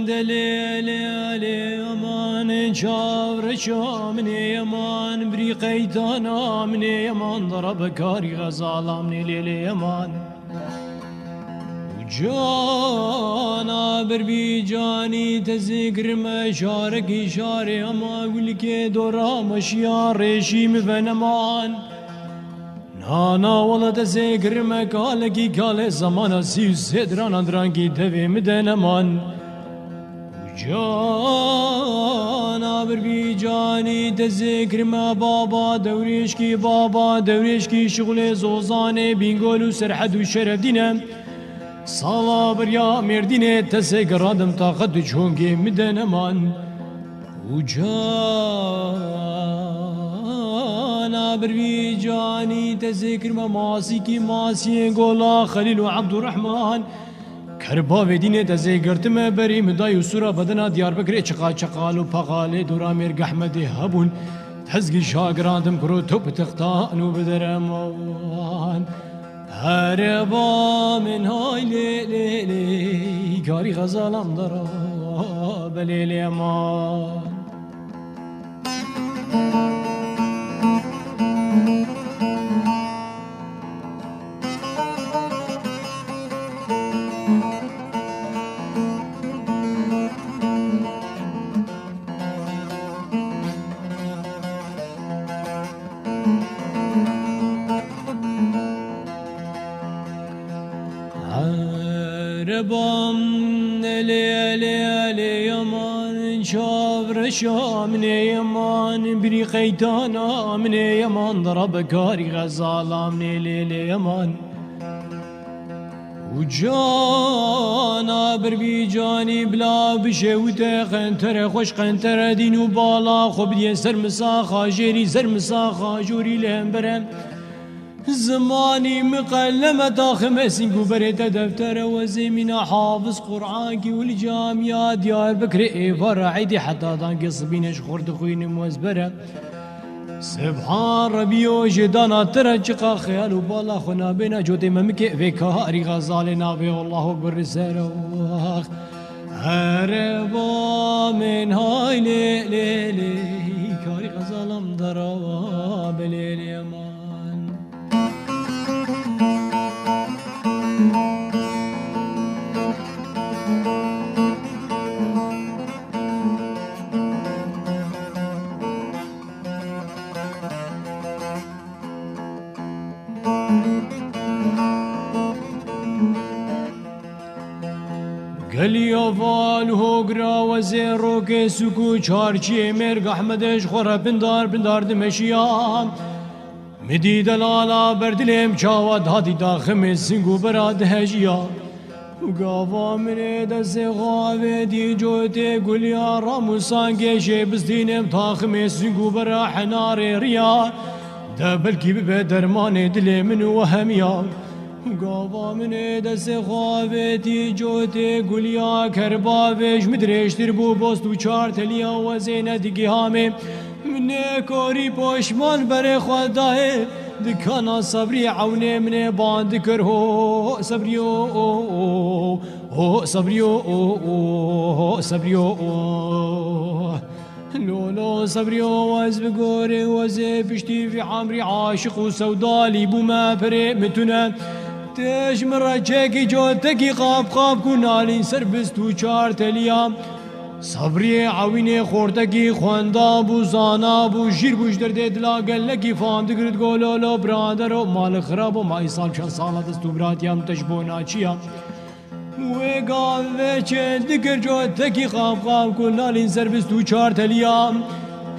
دليل امان شاور شامن امان بريقيتانا من امان ضرب كاري غزالا من ليل امان جانا بربي جاني تذكر ما شارك شاري اما ولك دورا مشيار ريشيم فنمان نانا والله تذكر ما قالكي قال زمان سيو سدران درانكي تبي مدنمان جانا بربي جاني تذكر ما بابا دوريش كي شغل زوزاني بينقولوا سرحد وشرف دينام صابر يا مردينه تسيقر ادم طاقت جونجي مدن امان وجانا بربي جاني تذكر ما ماسي كي ماسي قولا خليل وعبد الرحمن کربا و دینه تذکرت ما بری مدای سورا بدنا دیار بکر چقالو پقاله دورا مرگ احمد هبون تزگی شاگرادم کرو توپ تختانو بدرمان هربا من های لیلی کاری غزالم درا بلیلی امان ربام ليالي يمان شاور شام يمان بريقيتانا من يمان ضرب كاري غزالا من ليلي يمان وجانا بربي جاني بلا بشوته قنتر خوش قنتر دينو بالا خبدي سر مساخا جيري سر مساخا جوري لهم برم زماني مقلمة داخم سنقو بريت دفتر وزمينا حافظ قرآن كي والجامعة ديار بكر ايفر عيدي حتى دانك صبينش خورد خوين موزبرة سبحان ربي وجدانا ترجقا خيال وبالا خنا بينا جوتي ممكي في كهاري غزالنا في والله اكبر رسالة هربا من هاي ليلي كاري غزالم درا بليلي يمان گلی آوال هوگرا و زیرو که سکو چارچی مرگ احمدش خورا بندار دمشیام مدی دلالا بردلیم چاواد هادی داخم سنگو براد هجیا گاوا منه دست غاوه دی جوته گلیا راموسانگه شبز دینم تاخم سنگو برا حنار ریا ده بلکی به درمان دل من و همیا گاوا منه دست غاوه دی جوته گلیا کرباوش مدرشتر بو بست و چار تلیا و زینه دیگی همه منه کاری پشمان بر خداه دکانا صبری عونه منه باند کر هو صبریو لولو صبریو واز بگوره وزه پشتی في عمري عاشق و سودالي بو ما پره متونه تش مرة چکی جوتکی قاب کنالین سر بستو چار تلیا صبری عوینه خورتکی خواندا بو زانا بو شیر بوش درده دلا گلکی فام دگرد گولولو برادر و مال خراب و مای سال چند ساله دستو براتیم تشبونا چیا و گاوه چه دگر جوتکی قاب کنالین سر بستو چار تلیا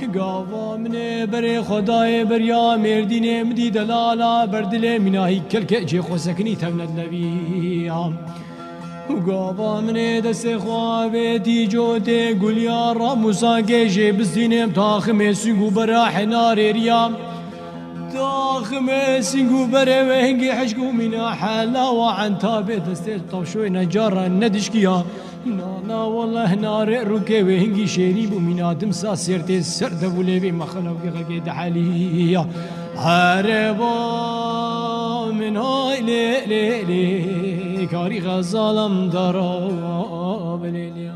گاوا منه بر خدای بریا مردینه مدی دلالا بردل مناهی کلکه جه خوسکنی تولد نبیام گاوا منه دست خوابه دی جوته گلیا را موساگه جه بزدینم تاخم سنگو برا حنار ریام تاخم سنگو برا وهنگی حشقو منا حالا وعن تابه دست طوشوی نجارا ندشکیا نانا والله نار روكي وهنجي شيري بمنا دمسا سيرتي سرد وليبي مخلوق غقيد حاليا هربا من هاي لي كاري غزالم درا بليلي